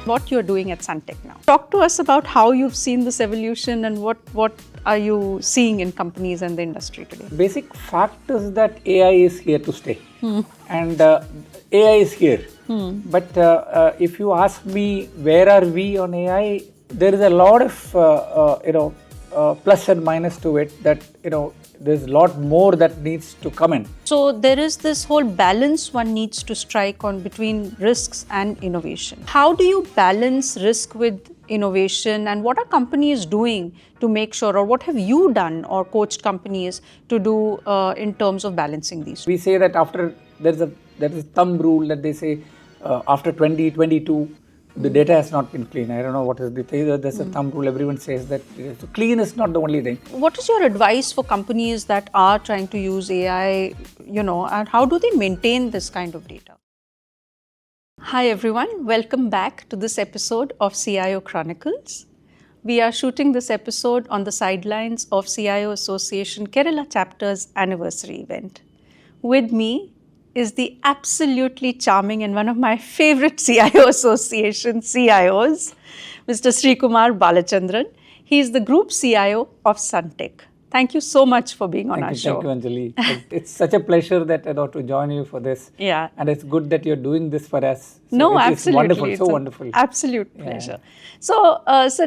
what you're doing at SunTec now. Talk to us about how you've seen this evolution and what are you seeing in companies and the industry today. Basic fact is that AI is here to stay, and AI is here. But if you ask me where are we on AI, there is a lot of plus and minus to it. That there's a lot more that needs to come in. So there is this whole balance one needs to strike on between risks and innovation. How do you balance risk with innovation, and what are companies doing to make sure, or what have you done or coached companies to do in terms of balancing these? We say that after there is a thumb rule that they say after 2022 the data has not been clean. I don't know what is the thing. There's a thumb rule. Everyone says that so clean is not the only thing. What is your advice for companies that are trying to use AI, and how do they maintain this kind of data? Hi everyone, welcome back to this episode of CIO Chronicles. We are shooting this episode on the sidelines of CIO Association Kerala Chapter's anniversary event. With me is the absolutely charming and one of my favorite CIO Association CIOs, Mr. Sreekumar Balachandran. He is the Group CIO of SunTec. Thank you so much for being on our show. Thank you, Anjali. It's such a pleasure that I got to join you for this. Yeah. And it's good that you're doing this for us. So absolutely. It's wonderful, so wonderful. Absolute pleasure. So,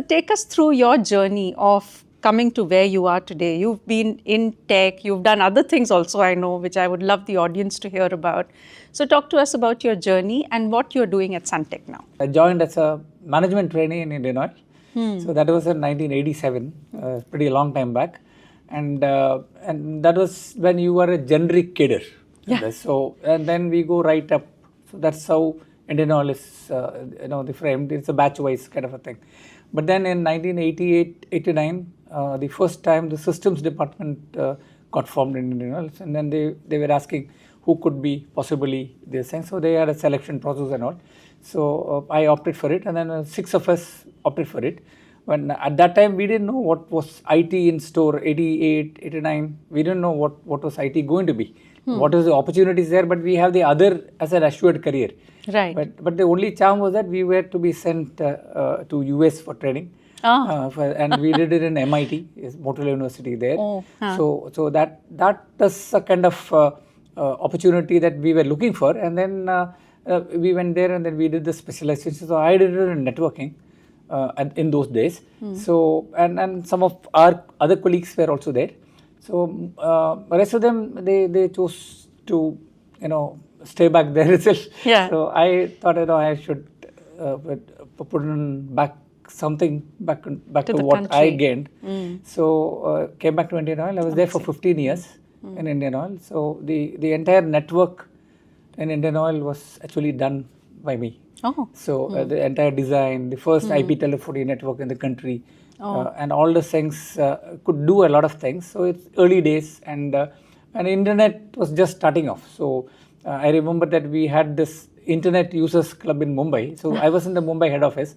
take us through your journey of coming to where you are today. You've been in tech, you've done other things also, I know, which I would love the audience to hear about. So talk to us about your journey and what you're doing at SunTec now. I joined as a management trainee in Indian Oil. So that was in 1987, pretty long time back. And that was when you were a generic cadre. Yeah. So, and then we go right up. So that's how Indian Oil is, the frame. It's a batch-wise kind of a thing. But then in 1988-89, the first time the systems department got formed in Indian Oil, and then they were asking who could be possibly this thing. So they had a selection process and all. So I opted for it, and then 6 of us opted for it. When at that time we didn't know what was IT in store, 88, 89. We didn't know what was IT going to be. What is the opportunities there, but we have the other as an assured career. Right. But the only charm was that we were to be sent to US for training. And we did it in MIT, Montreal University there. So that is a kind of opportunity that we were looking for. And then we went there and then we did the specialization. So I did it in networking in those days. So and some of our other colleagues were also there. So the rest of them, they chose to, stay back there itself. Yeah. So I thought, I should put in back something back to what country. I gained. So came back to Indian Oil. I was there for 15 years in Indian Oil. So the entire network in Indian Oil was actually done by me. So the entire design, the first IP telephony network in the country, and all the things could do a lot of things. So it's early days, and internet was just starting off. So I remember that we had this internet users club in Mumbai. So I was in the Mumbai head office.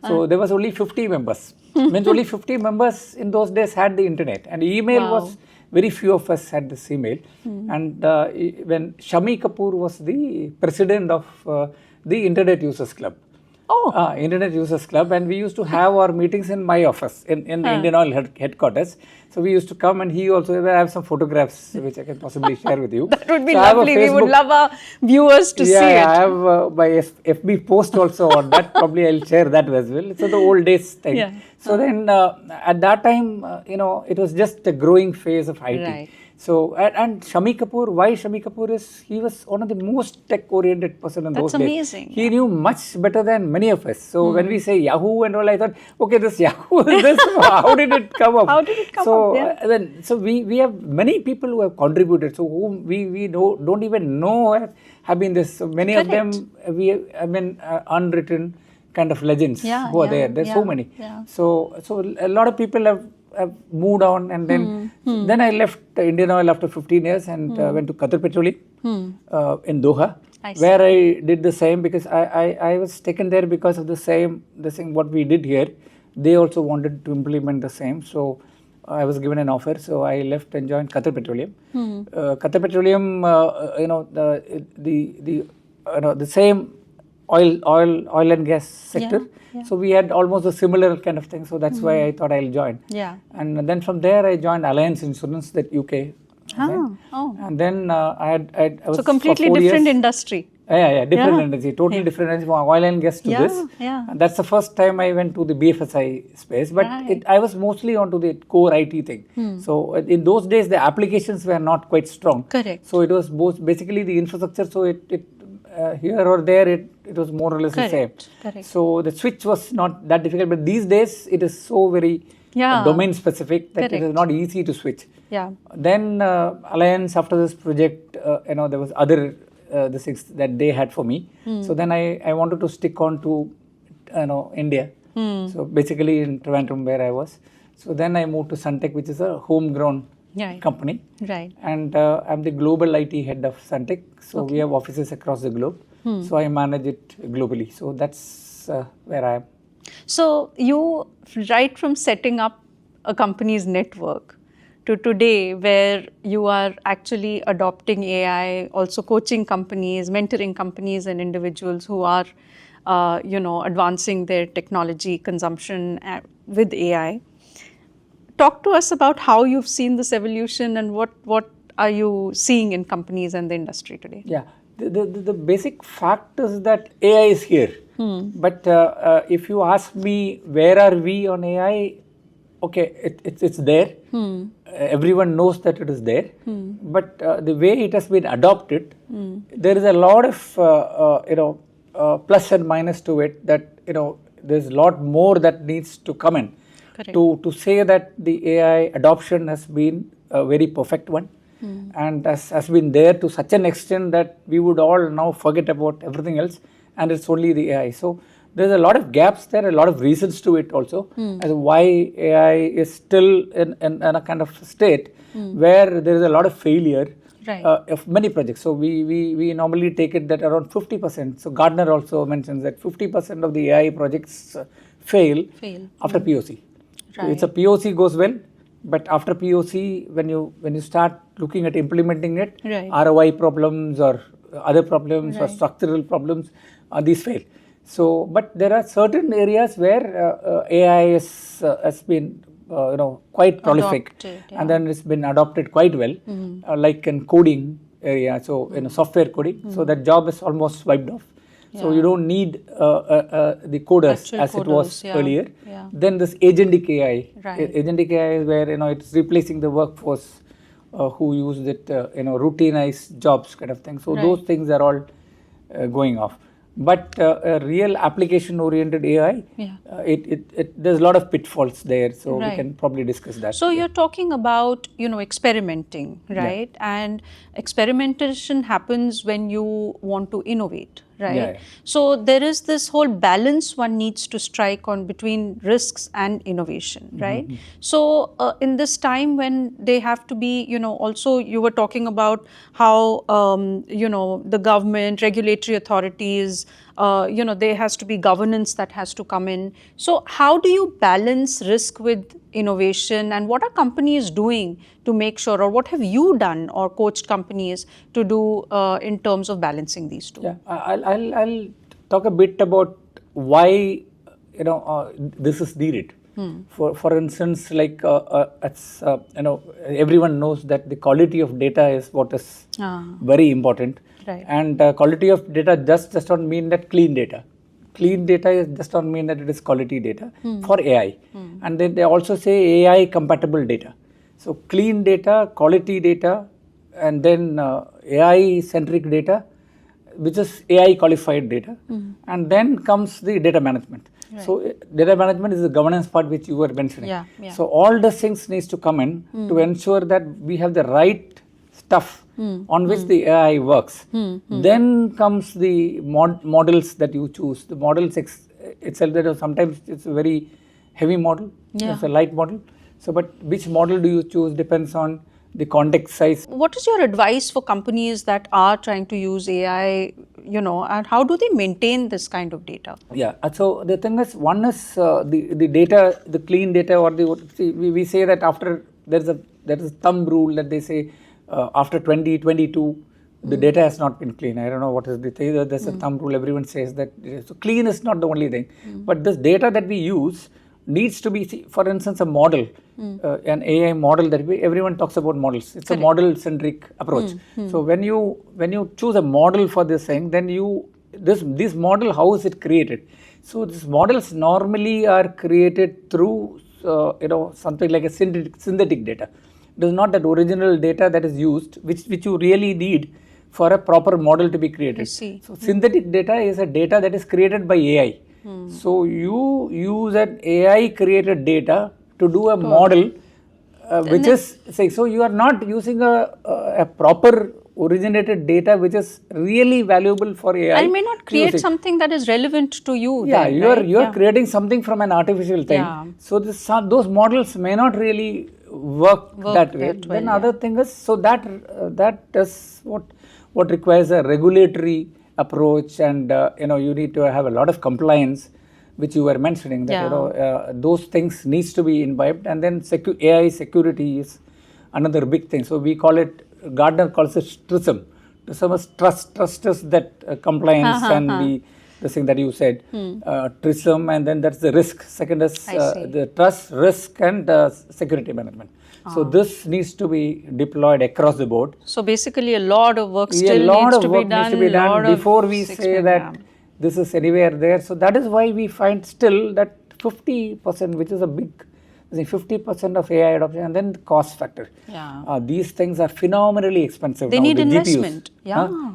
So there was only 50 members. Means only 50 members in those days had the internet, and email was very few of us had this email. And when Shami Kapoor was the president of the Internet Users Club. Internet Users Club, and we used to have our meetings in my office in the Indian Oil headquarters. So we used to come, and he also, I have some photographs which I can possibly share with you. That would be lovely. We would love our viewers to see it. Yeah, I have my FB post also on that. Probably I'll share that as well. So the old days thing. Yeah. So then at that time, it was just a growing phase of IT. Right. So, and Shami Kapoor, why Shami Kapoor is, he was one of the most tech-oriented person in those days. That's amazing. He knew much better than many of us. So, when we say Yahoo and all, I thought, okay, this Yahoo is this, how did it come up? How did it come up? Yeah. So we have many people who have contributed, so whom we don't even know have been this. So many of them, unwritten kind of legends who are there. There's so many. Yeah. So a lot of people have moved on, and then I left Indian Oil after 15 years and went to Qatar Petroleum in Doha, where I did the same, because I was taken there because of the thing what we did here. They also wanted to implement the same, so I was given an offer, so I left and joined Qatar Petroleum. Qatar Petroleum, the same oil and gas sector. So we had almost a similar kind of thing. So that's why I thought I'll join. Yeah. And then from there I joined Alliance Insurance, that UK. And then I was so completely for 4 different years. industry. Different industry, totally different industry, from oil and gas to this. And that's the first time I went to the BFSI space, but I was mostly onto the core IT thing. So in those days, the applications were not quite strong. Correct. So it was basically the infrastructure. So it here or there, it was more or less the same. Correct. So the switch was not that difficult, but these days it is so very domain specific that it is not easy to switch. Then Alliance, after this project, there was other the things that they had for me. So then I wanted to stick on to India. So basically in Trivandrum, where I was. So then I moved to SunTec, which is a homegrown company. Right. And I'm the global IT head of SunTec. So we have offices across the globe. So I manage it globally. So that's where I am. So you, right from setting up a company's network to today, where you are actually adopting AI, also coaching companies, mentoring companies and individuals who are, advancing their technology consumption with AI. Talk to us about how you've seen this evolution and what are you seeing in companies and the industry today? Yeah, the basic fact is that AI is here. But if you ask me, where are we on AI? Okay, it's there. Everyone knows that it is there. But the way it has been adopted, there is a lot of plus and minus to it. That there's a lot more that needs to come in. To say that the AI adoption has been a very perfect one, and has been there to such an extent that we would all now forget about everything else, and it's only the AI. So there's a lot of gaps there, a lot of reasons to it also, as why AI is still in a kind of state where there is a lot of failure of many projects. So we normally take it that around 50%. So Gardner also mentions that 50% of the AI projects fail after POC. So it's a POC goes well, but after POC, when you start looking at implementing it, ROI problems or other problems or structural problems, these fail. So, but there are certain areas where AI has been quite prolific, and then it's been adopted quite well, like in coding area. So in software coding, so that job is almost wiped off. So you don't need the coders as it was earlier. Then this agentic AI. Agentic AI is where it's replacing the workforce who used it, routinized jobs kind of thing. So those things are all going off. But a real application-oriented AI, there's a lot of pitfalls there. So we can probably discuss that. So you're talking about experimenting, right? And experimentation happens when you want to innovate, right? So there is this whole balance one needs to strike on between risks and innovation, right? So in this time when they have to be, also you were talking about how the government, regulatory authorities, there has to be governance that has to come in. So how do you balance risk with innovation, and what are companies doing to make sure, or what have you done or coached companies to do in terms of balancing these two? Yeah, I'll talk a bit about why this is needed. For instance, like everyone knows that the quality of data is what is very important. And quality of data just does not mean that clean data. Clean data does not mean that it is quality data for AI. And then they also say AI compatible data. So clean data, quality data, and then AI centric data, which is AI qualified data. And then comes the data management. So data management is the governance part which you were mentioning. So all the things needs to come in to ensure that we have the right stuff on which the AI works. Then comes the models that you choose. The models itself, that sometimes it's a very heavy model, it's a light model. So, but which model do you choose depends on the context size. What is your advice for companies that are trying to use AI, and how do they maintain this kind of data? Yeah, so the thing is, one is the data, the clean data, or we say that after there is a thumb rule that they say after 2022, the data has not been clean. I don't know what is the thing. There's a thumb rule. Everyone says that. So clean is not the only thing. But this data that we use needs to be, for instance, a model, an AI model that everyone talks about models. It's a model-centric approach. So when you choose a model for this thing, then this model, how is it created? So these models normally are created through something like a synthetic data. It is not that original data that is used, which you really need for a proper model to be created. So synthetic data is a data that is created by AI. So you use an AI created data to do a model, which is so you are not using a proper originated data which is really valuable for AI. I may not create something that is relevant to you. Yeah, you are creating something from an artificial thing. Yeah. So those models may not really work that way. Then other thing is, so that is what requires a regulatory approach, and you need to have a lot of compliance, which you were mentioning, that those things needs to be imbibed, and then AI security is another big thing. So we call it, Gardner calls it TRISM. TRISM is trust is that compliance and the thing that you said, TRISM, and then that's the risk. Second is the trust, risk, and security management. So this needs to be deployed across the board. So basically, a lot of work still needs to be done before we say that this is anywhere there. So that is why we find still that 50%, which is a big, 50% of AI adoption, and then the cost factor. These things are phenomenally expensive. They need investment.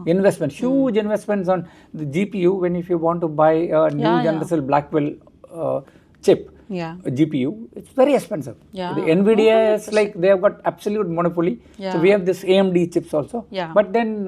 Investment, huge investments on the GPU. If you want to buy a new General Blackwell chip, GPU, it's very expensive. The NVIDIA is like, they have got absolute monopoly. So we have this AMD chips also. But then,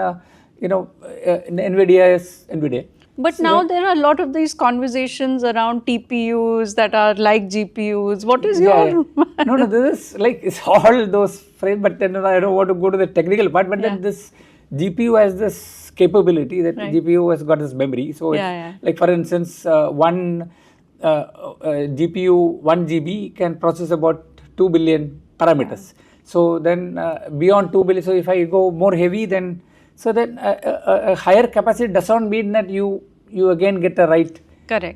NVIDIA is NVIDIA. But so now there are a lot of these conversations around TPUs that are like GPUs. What is your... No, this is like, it's all those frames, but then I don't want to go to the technical part, but then this GPU has this capability that GPU has got this memory. So it's like, for instance, one GPU, 1 GB can process about 2 billion parameters. So then beyond 2 billion, so if I go more heavy, then a higher capacity does not mean that you again get the right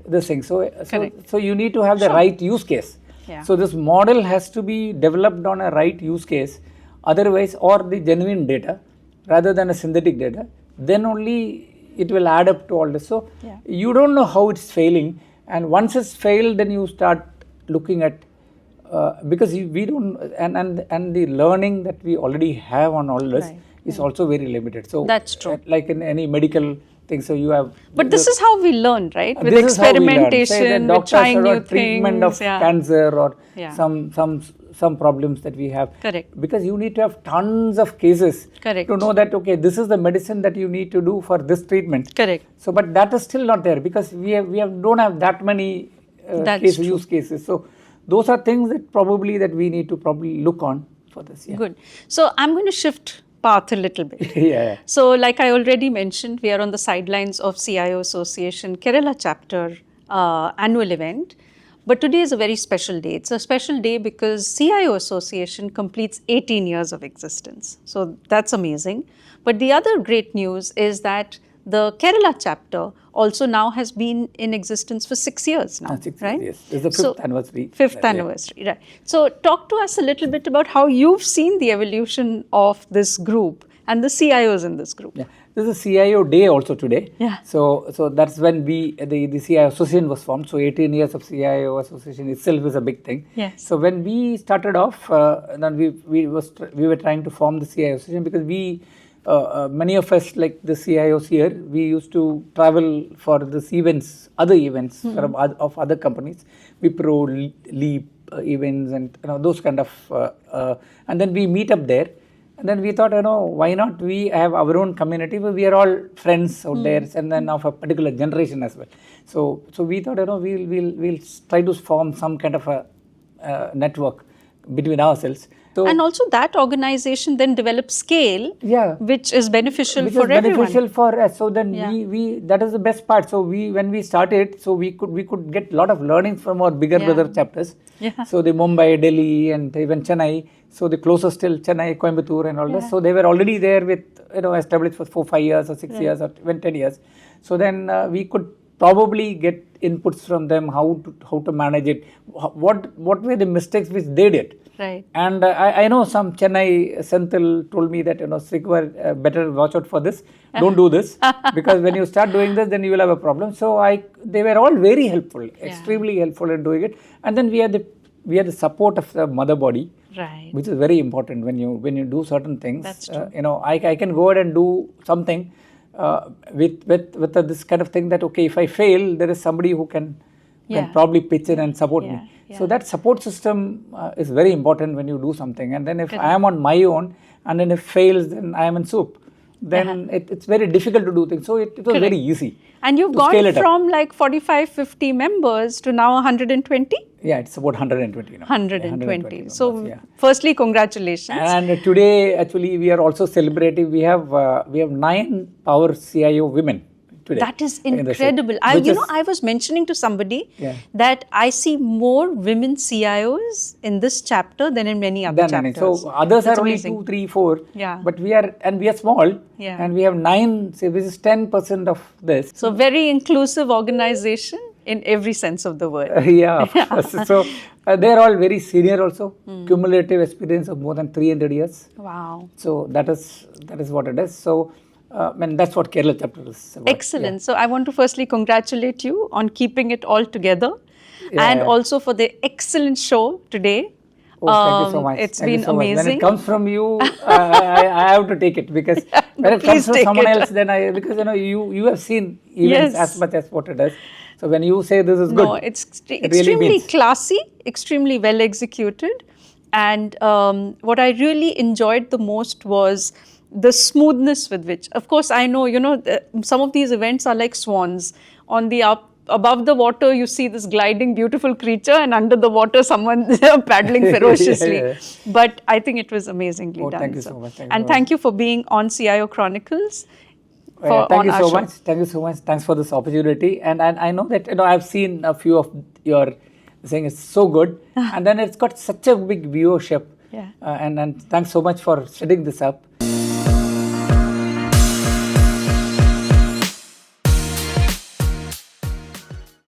this thing. So you need to have the right use case. So this model has to be developed on a right use case, otherwise, or the genuine data rather than a synthetic data. Then only it will add up to all this. So you don't know how it's failing, and once it's failed, then you start looking at because we don't, and the learning that we already have on all this is also very limited. So that's true. Like in any medical thing, so you have. But this is how we learn, right? With experimentation, with trying new treatment things, of cancer or some problems that we have. Correct. Because you need to have tons of cases to know that this is the medicine that you need to do for this treatment. Correct. So, but that is still not there because we don't have that many use cases. So those are things that we need to probably look on for this. Good. So I'm going to shift path a little bit. So like I already mentioned, we are on the sidelines of CIO Association Kerala chapter annual event. But today is a very special day. It's a special day because CIO Association completes 18 years of existence. So that's amazing. But the other great news is that the Kerala chapter also now has been in existence for 6 years now, 6 right? Yes, it's the fifth anniversary. Fifth anniversary, right. So talk to us a little bit about how you've seen the evolution of this group and the CIOs in this group. This is CIO Day also today. So that's when the CIO Association was formed. So 18 years of CIO Association itself is a big thing. So when we started off, then we were trying to form the CIO Association because many of us, like the CIOs here, we used to travel for this other events of other companies, Wipro, Leap events, and those kind of, and then we meet up there. And then we thought, why not we have our own community, but we are all friends out there, and then of a particular generation as well. So we thought, we'll try to form some kind of a network between ourselves. So, and also that organization then develops scale, which is beneficial for everyone. Beneficial for us. So then we that is the best part. So when we started, so we could get a lot of learnings from our bigger brother chapters. So the Mumbai, Delhi, and even Chennai. So the closest still Chennai, Coimbatore, and all this. So they were already there with established for 4, 5 years or 6 years or even 10 years. So then we could probably get inputs from them how to manage it. What were the mistakes which they did? Right. And I know some Chennai Senthil told me that Sreekumar, better watch out for this. Don't do this because when you start doing this, then you will have a problem. So they were all very helpful, extremely helpful in doing it. And then we had the support of the mother body, which is very important when you do certain things. That's true. I can go ahead and do something with this kind of thing that okay, if I fail, there is somebody who can probably pitch in and support me. So that support system is very important when you do something. And then if I am on my own and then if fails, then I am in soup. Then it's very difficult to do things. So it was very easy. And you've gone from like 45, 50 members to now 120? Yeah, it's about 120 now. 120 members, so firstly, congratulations. And today, actually, we are also celebrating. We have 9 power CIO women today. That is incredible. I was mentioning to somebody that I see more women CIOs in this chapter than in many other chapters. So others are only 2, 3, 4. But we are small. And we have 9, say, which is 10% of this. So very inclusive organization in every sense of the word. So they're all very senior also. Cumulative experience of more than 300 years. Wow. So that is what it is. So and that's what Kerala chapter is about. Excellent. So I want to firstly congratulate you on keeping it all together and also for the excellent show today. Thank you so much. It's been amazing. When it comes from you, I have to take it because when it comes from someone else, then because you have seen events as much as what it is. So when you say this is good, no, it's extremely classy, extremely well executed, and what I really enjoyed the most was the smoothness with which, of course, I know, some of these events are like swans. On the above the water, you see this gliding, beautiful creature, and under the water, someone paddling ferociously. But I think it was amazingly done. Thank you so much. Thank you for being on CIO Chronicles. Thank you so much. Thank you so much. Thanks for this opportunity. And I know that I've seen a few of your saying it's so good, and then it's got such a big viewership. And thanks so much for setting this up.